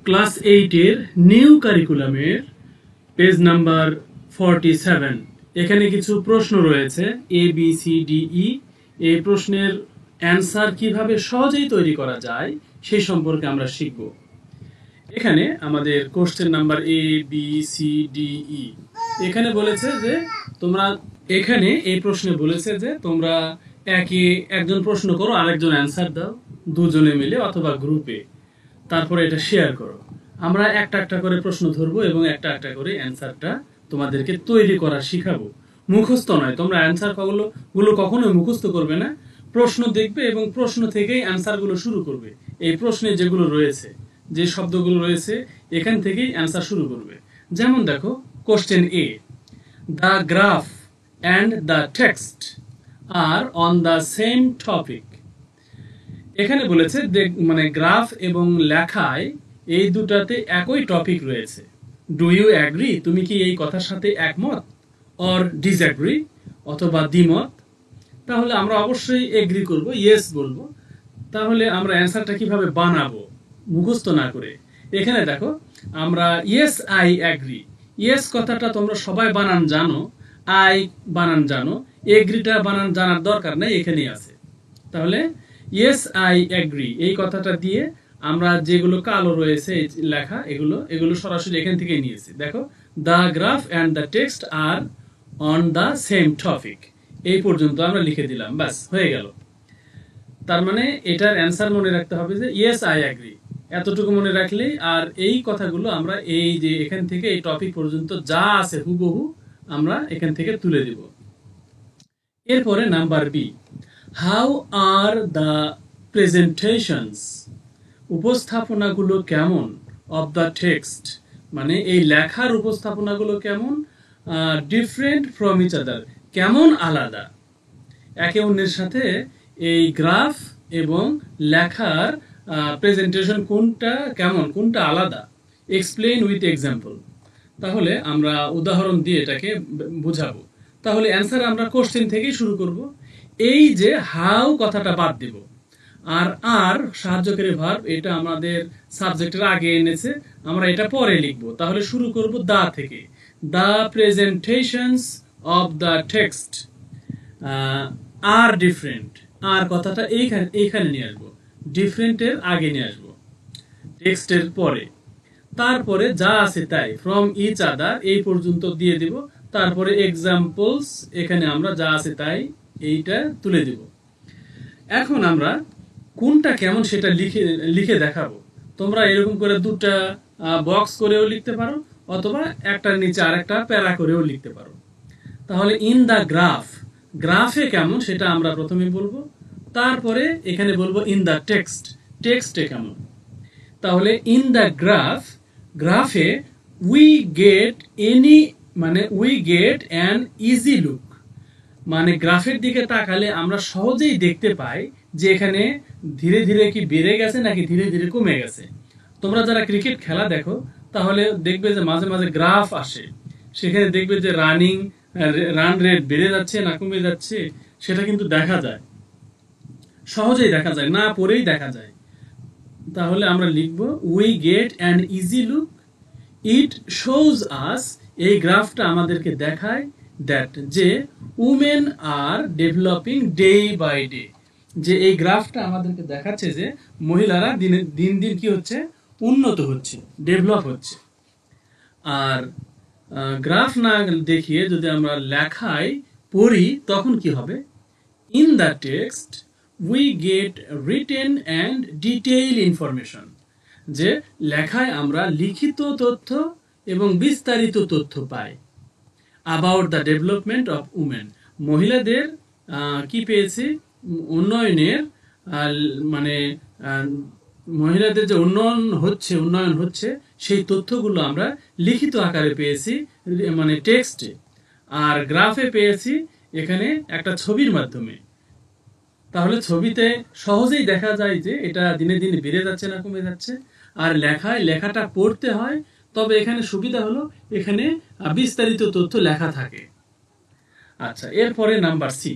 Class 8 এর new কারিকুলামের page number 47 এখানে কিছু প্রশ্ন রয়েছে এ বি সি ডি ই। এই প্রশ্নের অ্যান্সার কিভাবে সহজেই তৈরি করা যায় সেই সম্পর্কে আমরা শিখব। এখানে আমাদের question number A B C D E. এখানে বলেছে যে তোমরা এই প্রশ্নে বলেছে যে তোমরা একজন প্রশ্ন করো, আরেকজন অ্যান্সার দাও, দুজনে মিলে অথবা গ্রুপে, তারপরে এটা শেয়ার করো। আমরা একটা একটা করে প্রশ্ন ধরবো এবং একটা একটা করে অ্যান্সারটা তোমাদেরকে তৈরি করা শিখাবো। মুখস্থ নয়, তোমরা অ্যান্সার গুলো কখনোই মুখস্থ করবে না। প্রশ্ন দেখবে এবং প্রশ্ন থেকেই অ্যান্সারগুলো শুরু করবে। এই প্রশ্নে যেগুলো রয়েছে, যে শব্দগুলো রয়েছে, এখান থেকেই অ্যান্সার শুরু করবে। যেমন দেখো, question A, the graph and the text are on the same topic. এখানে বলেছে মানে গ্রাফ এবং লেখায় এই দুটাতে একই টপিক রয়েছে। Do you agree? তুমি কি এই কথার সাথে একমত? অর ডিসঅ্যাগ্রি, অথবা দ্বিমত? তাহলে আমরা অবশ্যই এগ্রি করব, ইয়েস বলবো। তাহলে আমরা অ্যান্সারটা কিভাবে বানাবো মুখস্থ না করে? এখানে দেখো, আমরা ইয়েস আই অ্যাগ্রি, ইয়েস কথাটা তোমরা সবাই বানান জানো, আই বানান জানো, এগ্রিটা বানান জানার দরকার নেই, এখানেই আছে। তাহলে ইয়েস আই অ্যাগ্রি এই কথাটা দিয়ে আমরা যেগুলো কালো রয়েছে লেখা, এগুলো সরাসরি এখান থেকে নিয়েছি। দেখো, the graph and the text are on the same topic, এই পর্যন্ত আমরা লিখে দিলাম, ব্যাস হয়ে গেল। তার মানে এটার অ্যান্সার মনে রাখতে হবে যে ইয়েস আই অ্যাগ্রি, এতটুকু মনে রাখলেই, আর এই কথাগুলো আমরা এই যে এখান থেকে এই টপিক পর্যন্ত যা আছে হুবহু আমরা এখান থেকে তুলে দিব। এরপরে number B, how are the presentations, উপস্থাপনাগুলো কেমন, অফ দ্য টেক্সট, মানে এই লেখার উপস্থাপনাগুলো কেমন, ডিফারেন্ট ফ্রম ইচ আদার, কেমন আলাদা একে অন্যের সাথে। এই গ্রাফ এবং লেখার প্রেজেন্টেশন কোনটা কেমন, কোনটা আলাদা, এক্সপ্লেইন উইথ এক্সাম্পল। তাহলে আমরা উদাহরণ দিয়ে এটাকে বুঝাবো। তাহলে অ্যান্সার আমরা কোশ্চেন থেকেই শুরু করব। এই যে হাউ কথাটা বাদ দেব, আর সাহায্যকারী ভার্ব, এটা আমাদের সাবজেক্টের আগে এনেছে, আমরা এটা পরে লিখবো। তাহলে শুরু করব দা থেকে। The presentations of the text are different, আর কথাটা এইখানে নিয়ে আসবো, ডিফারেন্টের আগে নিয়ে আসবো, টেক্সটের পরে। তারপরে যা আছে তাই, ফ্রম ইচ আদার এই পর্যন্ত দিয়ে দিব। তারপরে এক্সাম্পলস, এখানে আমরা যা আছে তাই এইটা তুলে দিব। এখন আমরা কোনটা কেমন সেটা লিখে দেখাবো। তোমরা এরকম করে দুটা বক্স করেও লিখতে পারো, অথবা একটার নিচে আরেকটা প্যারা করেও লিখতে পারো। তাহলে ইন দ্য গ্রাফ, গ্রাফে কেমন সেটা আমরা প্রথমে বলবো, তারপরে এখানে বলবো ইন দ্য টেক্সট, টেক্সটে কেমন। তাহলে ইন দ্য গ্রাফ, গ্রাফে we get an easy look, মানে গ্রাফের দিকে তাকালে আমরা সহজেই দেখতে পাই যে এখানে ধীরে ধীরে কি বেড়ে গেছে নাকি ধীরে ধীরে কমে গেছে। তোমরা যারা ক্রিকেট খেলা দেখো তাহলে দেখবে যে মাঝে মাঝে গ্রাফ আসে, সেখানে দেখবে যে রান রেট বেড়ে যাচ্ছে না কমে যাচ্ছে, সেটা কিন্তু দেখা যায়, সহজেই দেখা যায়, না পড়েই দেখা যায়। তাহলে আমরা লিখবো we get an easy look, it shows us, এই গ্রাফটা আমাদেরকে দেখায়, দ্যাট যে women are developing day by day, যে এই গ্রাফটা আমাদেরকে দেখাচ্ছে যে মহিলারা দিন দিন কি হচ্ছে, উন্নত হচ্ছে, ডেভেলপ হচ্ছে। আর গ্রাফ না দেখিয়ে যদি আমরা লেখায় পড়ি তখন কি হবে, in the text we get written and detail information, যে লেখায় আমরা লিখিত তথ্য এবং বিস্তারিত তথ্য পাই। About the development of women, মহিলাদের কি পেয়েছি, উন্নয়নের, মানে মহিলাদের যে উন্নয়ন হচ্ছে সেই তথ্যগুলো আমরা লিখিত আকারে পেয়েছি, মানে টেক্সটে। আর গ্রাফে পেয়েছি এখানে একটা ছবির মাধ্যমে। তাহলে ছবিতে সহজেই দেখা যায় যে এটা দিনে দিনে বেড়ে যাচ্ছে না কমে যাচ্ছে। আর লেখাটা পড়তে হয়, তবে এখানে সুবিধা হলো এখানে বিস্তারিত তথ্য লেখা থাকে। আচ্ছা, এরপরে number C,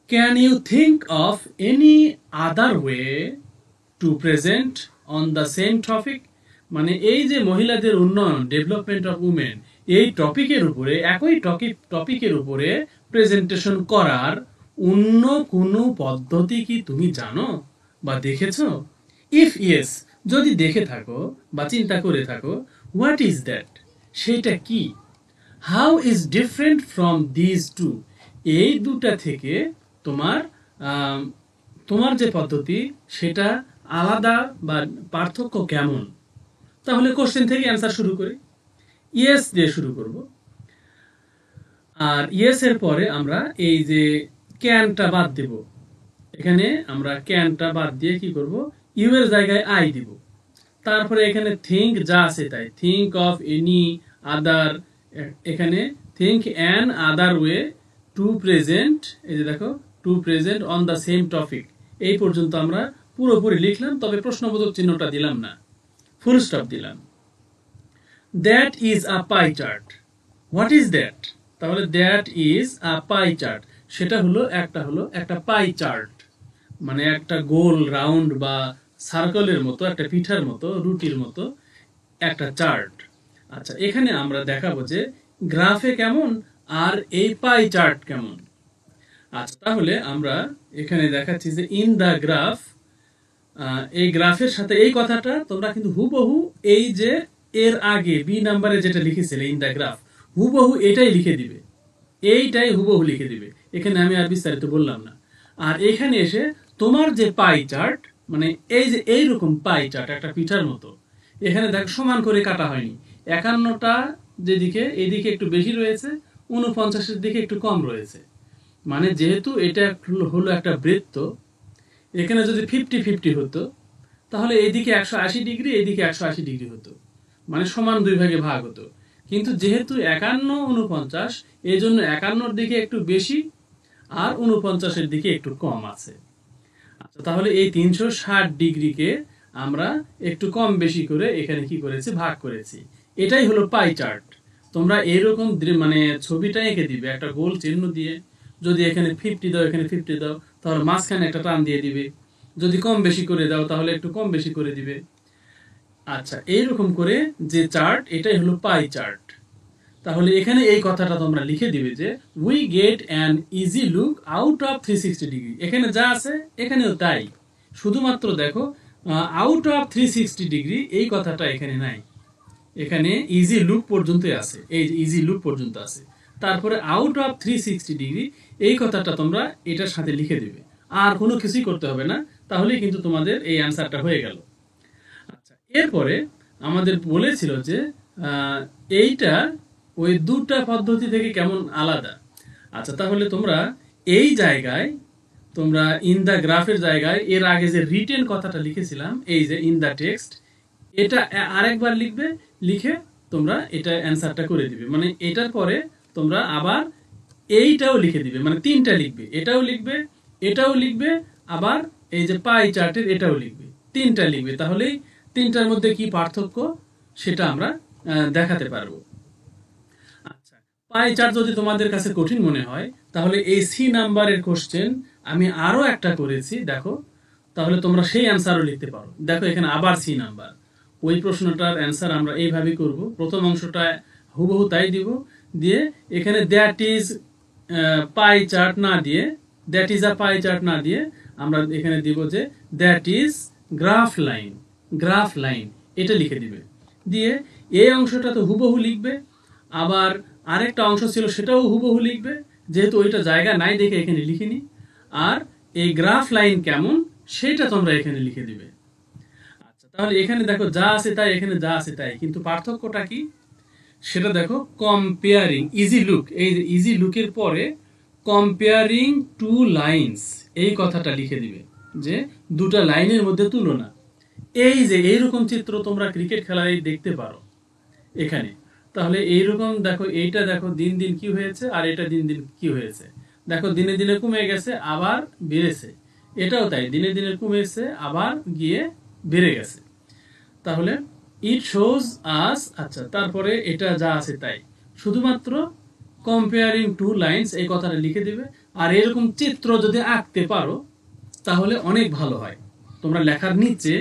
can you think of any other way to present on the same topic, মানে এই যে মহিলাদের উন্নয়ন, ডেভেলপমেন্ট অফ উমেন, এই টপিকের উপরে, একই টপিকের উপরে প্রেজেন্টেশন করার অন্য কোনো পদ্ধতি কি তুমি জানো বা দেখেছো? ইফ ইয়েস, যদি দেখে থাকো বা চিন্তা করে থাকো, হোয়াট ইজ দ্যাট, সেটা কি? How is different from these two, এই দুটা থেকে তোমার আম, তোমার যে পদ্ধতি সেটা আলাদা বা পার্থক্য কেমন? তাহলে কোশ্চেন থেকে অ্যান্সার শুরু করি। ইয়েস দিয়ে শুরু করব। আর ইয়েস এর পরে আমরা এই যে ক্যানটা বাদ দেব। এখানে আমরা ক্যানটা বাদ দিয়ে কি করব, ইউ এর জায়গায় আই দিব। তারপরে এখানে থিঙ্ক যা আছে তাই, থিঙ্ক অফ এনি আদার, এখানে think another way to present, এই যে দেখো to present on the same topic, এই পর্যন্ত আমরা পুরোপুরি লিখলাম, তবে প্রশ্নবোধক চিহ্নটা দিলাম না, ফুল স্টপ দিলাম। That is a pie chart. What is that? তাহলে that is a pie chart, সেটা হলো একটা পাই চার্ট, মানে একটা গোল রাউন্ড বা সার্কেলের মতো, একটা পিঠার মতো, রুটির মতো একটা চার্ট। আচ্ছা, এখানে আমরা দেখাবো যে গ্রাফে কেমন আর এই পাই চার্ট কেমন। আচ্ছা, তাহলে আমরা এখানে দেখাচ্ছি যে ইন দা গ্রাফ, এই গ্রাফের সাথে এই কথাটা তোমরা কিন্তু হুবহু এই যে এর আগে বি নাম্বারে যেটা লিখেছিলে ইন দা গ্রাফ, হুবহু এটাই লিখে দিবে, এইটাই হুবহু লিখে দিবে। এখানে আমি আর বিস্তারিত বললাম না। আর এখানে এসে তোমার যে পাই চার্ট, মানে এই যে এইরকম পাই চার্ট একটা পিঠার মতো, এখানে দেখো সমান করে কাটা হয়নি, 51টা যেদিকে এদিকে একটু বেশি রয়েছে, 49-এর দিকে একটু কম রয়েছে। মানে যেহেতু এটা হলো একটা বৃত্ত, এখানে যদি 50-50 হতো তাহলে এদিকে 180 ডিগ্রি, এদিকে 180 ডিগ্রি হতো, মানে সমান দুই ভাগে ভাগ হতো। কিন্তু যেহেতু 51-49, এই জন্য 51-র দিকে একটু বেশি আর 49-এর দিকে একটু কম আছে। আচ্ছা, তাহলে এই 360 ডিগ্রিকে আমরা একটু কম বেশি করে এখানে কি করেছি, ভাগ করেছি। এটাই হলো পাই চার্ট। তোমরা এরকম মানে ছবিটা এঁকে দিবে একটা গোল চিহ্ন দিয়ে, যদি এখানে 50 দাও, এখানে 50 দাও, তাহলে মাঝখানে একটা টান দিয়ে দিবে, যদি কম বেশি করে দাও তাহলে একটু কম বেশি করে দিবে। আচ্ছা, এইরকম করে যে চার্ট, এটাই হলো পাই চার্ট। তাহলে এখানে এই কথাটা তোমরা লিখে দিবে যে we get an easy look out of 360 degree. এখানে যা আছে এখানেও তাই, শুধুমাত্র দেখো আউট অফ 360 ডিগ্রি এই কথাটা এখানে নাই, এখানে ইজি লুক পর্যন্ত আছে, এই যে ইজি লুক পর্যন্ত আছে। তারপরে আউট অফ 360 ডিগ্রি এই কথাটা তোমরা এটার সাথে লিখে দিবে, আর কোনো কিছুই করতে হবে না, তাহলেই কিন্তু তোমাদের এই অ্যান্সারটা হয়ে গেল। আচ্ছা, এরপরে আমাদের বলেছিল যে এইটা ওই দুটা পদ্ধতি থেকে কেমন আলাদা। আচ্ছা, তাহলে তোমরা এই জায়গায়, তোমরা ইন দা গ্রাফের জায়গায় এর আগে যে রিটেন কথাটা লিখেছিলাম, এই যে ইন দা টেক্সট, এটা আরেকবার লিখবে, লিখে তোমরা এটা অ্যান্সারটা করে দিবে। মানে এটার পরে তোমরা আবার এইটাও লিখে দিবে, মানে তিনটা লিখবে, এটাও লিখবে, এটাও লিখবে, আবার এই যে পাই চার্টের এটাও লিখবে, তিনটা লিখবে। তাহলেই তিনটার মধ্যে কি পার্থক্য সেটা আমরা দেখাতে পারবো। আচ্ছা, পাই চার্ট যদি তোমাদের কাছে কঠিন মনে হয়, তাহলে এই সি নাম্বারের কোশ্চেন আমি আরো একটা করেছি, দেখো, তাহলে তোমরা সেই অ্যান্সারও লিখতে পারো। দেখো এখানে আবার সি নাম্বার, ওই প্রশ্নটার অ্যান্সার আমরা এইভাবে করব, প্রথম অংশটা হুবহু তাই দিব, দিয়ে এখানে দ্যাট ইজ পাই চার্ট না দিয়ে, that is a pie chart না দিয়ে আমরা এখানে দিব যে that is graph line, graph line, এটা লিখে দিবে। দিয়ে এই অংশটা তো হুবহু লিখবে, আবার আরেকটা অংশ ছিল সেটাও হুবহু লিখবে, যেহেতু ওইটা জায়গা নাই দেখে এখানে লিখিনি। আর এই গ্রাফ লাইন কেমন সেটা তোমরা এখানে লিখে দিবে। আচ্ছা, তাহলে এখানে দেখো যা আছে তাই, এখানে যা আছে তাই, কিন্তু পার্থক্যটা কি সেটা দেখো, কম্পেয়ারিং ইজি লুক, এই যে ইজি লুকের পরে কম্পেয়ারিং টু লাইনস এই কথাটা লিখে দিবে, যে দুটা লাইনের মধ্যে তুলনা। এই যে এইরকম চিত্র তোমরা ক্রিকেট খেলায় দেখতে পারো এখানে। তাহলে এইরকম দেখো, এইটা দেখো দিন দিন কি হয়েছে, আর এটা দিন দিন কি হয়েছে, দেখো দিনে দিনে কমে গেছে আবার বেড়েছে, এটাও তাই, দিনে দিনে কমেছে আবার গিয়ে বেড়ে গেছে। তাহলে ইট শোজ আস, আচ্ছা, তারপরে এটা যা আছে তাই, শুধুমাত্র কম্পেয়ারিং টু লাইনস এই কথাটা লিখে দিবে। আর এরকম চিত্র যদি আঁকতে পারো তাহলে অনেক ভালো হয়। তোমরা লেখার নিচে,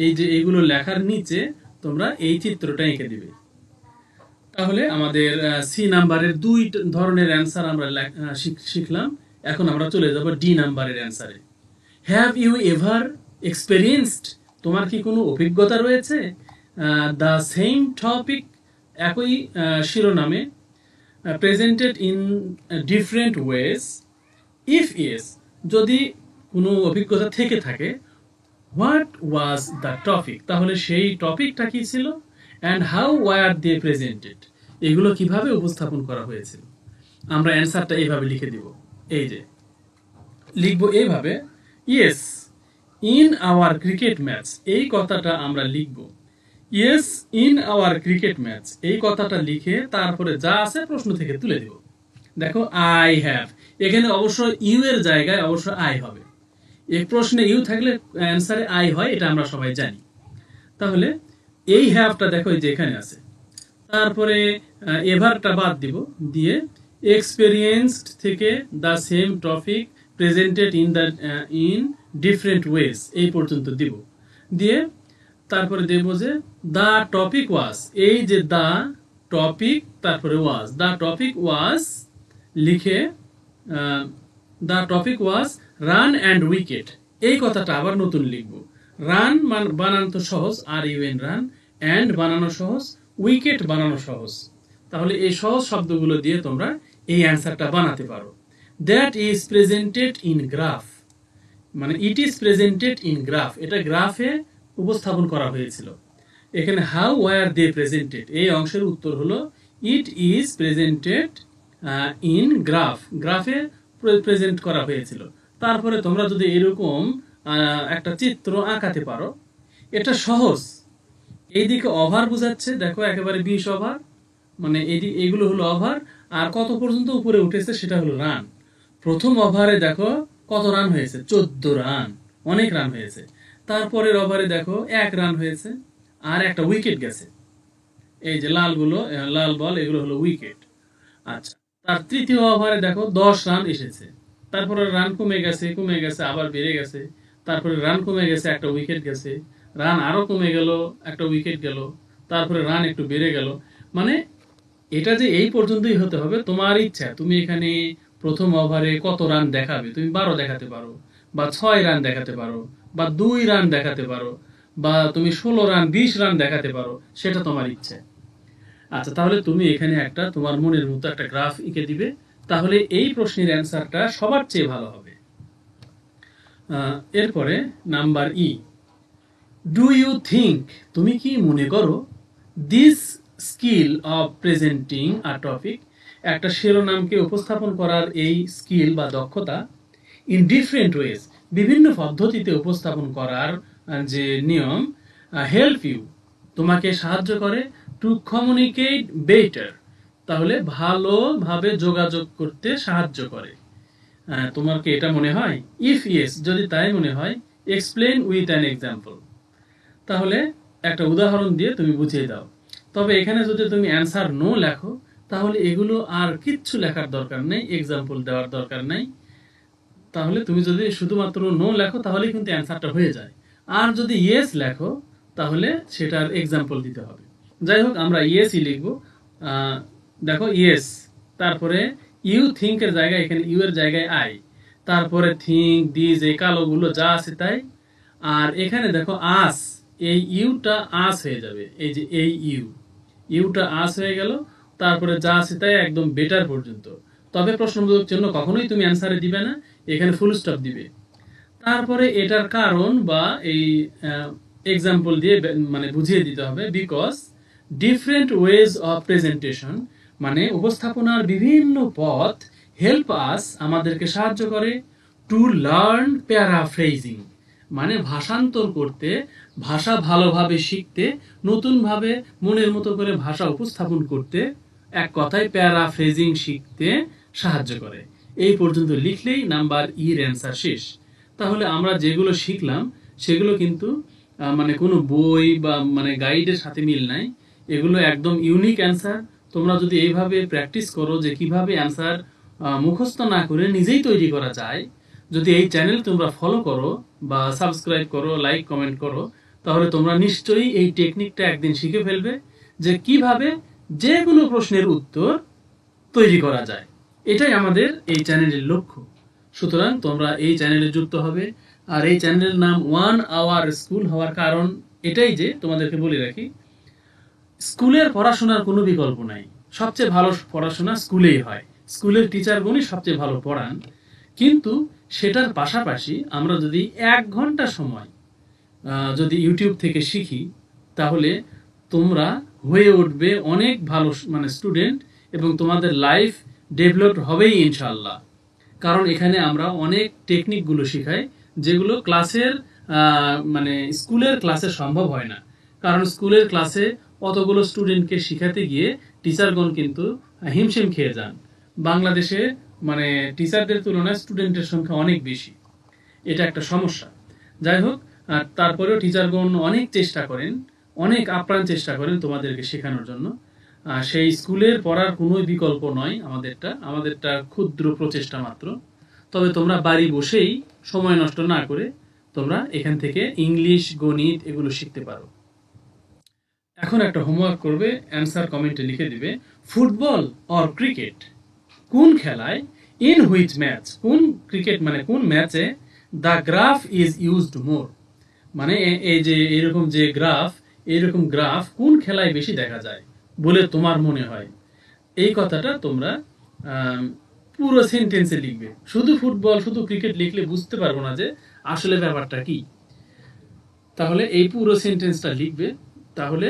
এই যে এইগুলো লেখার নিচে তোমরা এই চিত্রটা এঁকে দিবে। তাহলে আমাদের সি নাম্বারের দুই ধরনের অ্যান্সার আমরা শিখলাম। এখন আমরা চলে যাব ডি নাম্বারের অ্যান্সারে। হ্যাভ ইউ এভার এক্সপেরিয়েন্সড, তোমার কি কোনো অভিজ্ঞতা রয়েছে দ্য সেম টপিক, একই শিরোনামে, presented in different ways? If yes, যদি কোনো অভিজ্ঞতা থেকে থাকে, হোয়াট ওয়াজ দ্য টপিক, তাহলে সেই টপিকটা কি ছিল, and how were they presented, এগুলো কিভাবে উপস্থাপন করা হয়েছিল। আমরা অ্যান্সারটা এইভাবে লিখে দিব, এই যে লিখবো এইভাবে, yes in our cricket match, এই কথাটা আমরা লিখব। Yes in our cricket match, এই কথাটা লিখে তারপরে যা আছে প্রশ্ন থেকে তুলে দেব। দেখো আই হ্যাভ, এখানে অবশ্য ইউ এর জায়গায় অবশ্য আই হবে। এই প্রশ্নে ইউ থাকলে অ্যান্সারে আই হয়, এটা আমরা সবাই জানি। তাহলে এই হ্যাভটা দেখো এই যে এখানে আছে, তারপরে এভারটা বাদ দিব, দিয়ে এক্সপেরিয়েন্সড থেকে the same topic presented in different ways এই পর্যন্ত দিব, দিয়ে তারপরে দেব যে দ্য টপিক ওয়াজ, এই যে দ্য টপিক তারপরে ওয়াজ, দ্য টপিক ওয়াজ লিখে the topic was run and wicket, এই কথাটা আবার নতুন লিখবো। রান বানানো তো সহজ, আর ইউএন রান, অ্যান্ড বানানো সহজ, উইকেট বানানো সহজ। তাহলে এই সহজ শব্দগুলো দিয়ে তোমরা এই অ্যান্সারটা বানাতে পারো। That is presented in graph, মানে it is presented in graph, এটা গ্রাফে উপস্থাপন করা হয়েছিল। এখানে হাউ ওয়ার দে প্রেজেন্টেড, এই অংশের উত্তর হলো ইট ইজ প্রেজেন্টেড ইন গ্রাফ, গ্রাফে প্রেজেন্ট করা হয়েছিল। তারপরে তোমরা যদি এরকম একটা চিত্র আঁকাতে পারো, এটা সহজ। এইদিকে ওভার বোঝাচ্ছে, দেখো একেবারে 20 ওভার, মানে এইগুলো হলো ওভার, আর কত পর্যন্ত উপরে উঠেছে সেটা হলো রান। প্রথম ওভারে দেখো কত রান হয়েছে, 14 রান, অনেক রান হয়েছে। তারপরের ওভারে দেখো 1 রান হয়েছে, আর একটা উইকেট গেছে, এই যে লাল বল, এগুলো হলো উইকেট। আচ্ছা, তার তৃতীয় ওভারে দেখো 10 রান এসেছে, তারপরে রান কমে গেছে আবার বেড়ে গেছে, তারপরে রান কমে গেছে, একটা উইকেট গেছে, রান আরো কমে গেল, একটা উইকেট গেল, তারপরে রান একটু বেড়ে গেল। মানে এটা যে এই পর্যন্তই হতে হবে তোমার ইচ্ছা, তুমি এখানে প্রথম ওভারে কত রান দেখাবে, তুমি 12 দেখাতে পারো, বা 6 রান দেখাতে পারো, বা 2 রান দেখাতে পারো, বা তুমি 16 রান 20 রান দেখাতে পারো, সেটা তোমার ইচ্ছে। আচ্ছা, তাহলে তুমি এখানে একটা তোমার মনের মতো একটা গ্রাফ এঁকে দিবে, তাহলে এই প্রশ্নের অ্যান্সারটা সবার চেয়ে ভালো হবে। এরপরে number E, do you think, তুমি কি মনে করো, this skill of presenting a topic, একটা শিরোনামকে উপস্থাপন করার এই স্কিল বা দক্ষতা, ইন ডিফারেন্ট ওয়েজ, বিভিন্ন পদ্ধতিতে উপস্থাপন করার যে নিয়ম, হেল্প ইউ, তোমাকে সাহায্য করে, টু কমিউনিকেট বেটার, তাহলে ভালোভাবে যোগাযোগ করতে সাহায্য করে। তোমার কি এটা মনে হয়? ইফ ইয়েস, যদি তাই মনে হয়, এক্সপ্লেন উইথ অ্যান এক্সাম্পল, তাহলে একটা উদাহরণ দিয়ে তুমি বুঝিয়ে দাও। তবে এখানে যদি তুমি অ্যান্সার নো লেখো, তাহলে এগুলো আর কিচ্ছু লেখার দরকার নেই, এক্সাম্পল দেওয়ার দরকার নেই। তাহলে তুমি যদি শুধুমাত্র নো লেখো তাহলে কিন্তু অ্যান্সারটা হয়ে যায়, আর যদি ইয়েস লেখো তাহলে সেটার এক্সাম্পল দিতে হবে। যাই হোক, আমরা ইয়েসই লিখবো। দেখো ইয়েস, তারপরে ইউ থিঙ্ক এর জায়গায় এখানে ইউ এর জায়গায় আই, তারপরে থিঙ্ক, দিস, এই কালোগুলো যা আছে তাই, আর এখানে দেখো আস, এই ইউটা আস হয়ে যাবে, এই যে এই ইউটা আস হয়ে গেল, তারপরে যা আছে তাই একদম বেটার পর্যন্ত। তবে প্রশ্নবোধক চিহ্ন কখনোই তুমি অ্যান্সারে দিবে না, এখানে ফুল স্টপ দিবে। তারপরে এটার কারণ বা এই এক্সাম্পল দিয়ে মানে বুঝিয়ে দিতে হবে, because different ways of presentation, মানে উপস্থাপনার বিভিন্ন পথ, হেল্প আস, আমাদেরকে সাহায্য করে, টু লার্ন প্যারাফ্রেজিং, মানে ভাষান্তর করতে, ভাষা ভালোভাবে শিখতে, নতুনভাবে মনের মতো করে ভাষা উপস্থাপন করতে, এক কথায় প্যারাফ্রেজিং শিখতে সাহায্য করে। এই পর্যন্ত লিখলেই নাম্বার ইর অ্যান্সার শেষ। তাহলে আমরা যেগুলো শিখলাম সেগুলো কিন্তু মানে কোনো বই বা মানে গাইডের সাথে মিল নাই, এগুলো একদম ইউনিক অ্যান্সার। তোমরা যদি এইভাবে প্র্যাকটিস করো যে কিভাবে অ্যান্সার মুখস্থ না করে নিজেই তৈরি করা যায়, যদি এই চ্যানেল তোমরা ফলো করো বা সাবস্ক্রাইব করো, লাইক কমেন্ট করো, তাহলে তোমরা নিশ্চয়ই এই টেকনিকটা একদিন শিখে ফেলবে যে কিভাবে যে কোনো প্রশ্নের উত্তর তৈরি করা যায়। এটাই আমাদের এই চ্যানেলের লক্ষ্য। সুতরাং তোমরা এই চ্যানেলে যুক্ত হবে। আর এই চ্যানেলের নাম 1 আওয়ার স্কুল হওয়ার কারণ এটাই যে, তোমাদেরকে বলে রাখি, স্কুলের পড়াশোনার কোনো বিকল্প নাই। সবচেয়ে ভালো পড়াশোনা স্কুলেই হয়, স্কুলের টিচারগণই সবচেয়ে ভালো পড়ান। কিন্তু সেটার পাশাপাশি আমরা যদি 1 ঘন্টা সময় যদি ইউটিউব থেকে শিখি, তাহলে তোমরা হয়ে উঠবে অনেক ভালো স্টুডেন্ট, এবং তোমাদের লাইফ ডেভেলপ হবেই ইনশাআল্লাহ। কারণ এখানে আমরা অনেক টেকনিকগুলো শিখাই যেগুলো স্কুলের ক্লাসে সম্ভব হয় না। কারণ স্কুলের ক্লাসে অতগুলো স্টুডেন্টকে শিখাতে গিয়ে টিচারগণ কিন্তু হিমশিম খেয়ে যান। বাংলাদেশে টিচারদের তুলনায় স্টুডেন্টের সংখ্যা অনেক বেশি, এটা একটা সমস্যা। যাই হোক, তারপরেও টিচারগণ অনেক চেষ্টা করেন, অনেক আপ্রাণ চেষ্টা করেন তোমাদেরকে শেখানোর জন্য। সেই স্কুলের পড়ার কোনো বিকল্প নয় আমাদেরটা ক্ষুদ্র প্রচেষ্টা মাত্র। তবে তোমরা বাড়ি বসেই সময় নষ্ট না করে তোমরা এখান থেকে ইংলিশ, গণিত এগুলো শিখতে পারো। এখন একটা হোমওয়ার্ক করবে, অ্যান্সার কমেন্টে লিখে দিবে, ফুটবল অর ক্রিকেট, কোন খেলায়, ইন হুইচ ম্যাচ, কোন ক্রিকেট কোন ম্যাচে দ্য গ্রাফ ইজ ইউজড মোর, এই যে এরকম গ্রাফ কোন খেলায় বেশি দেখা যায় বলে তোমার মনে হয়। এই কথাটা তোমরা পুরো সেন্টেন্সে লিখবে। শুধু ফুটবল, শুধু ক্রিকেট লিখলে বুঝতে পারবো না যে আসলে ব্যাপারটা কি। তাহলে এই পুরো সেন্টেন্সটা লিখবে। তাহলে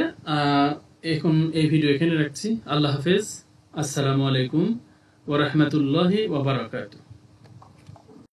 এখন এই ভিডিও এখানে রাখছি। আল্লাহ হাফেজ। আসসালামু আলাইকুম ওয়া রাহমাতুল্লাহি ওয়া বারাকাতুহু।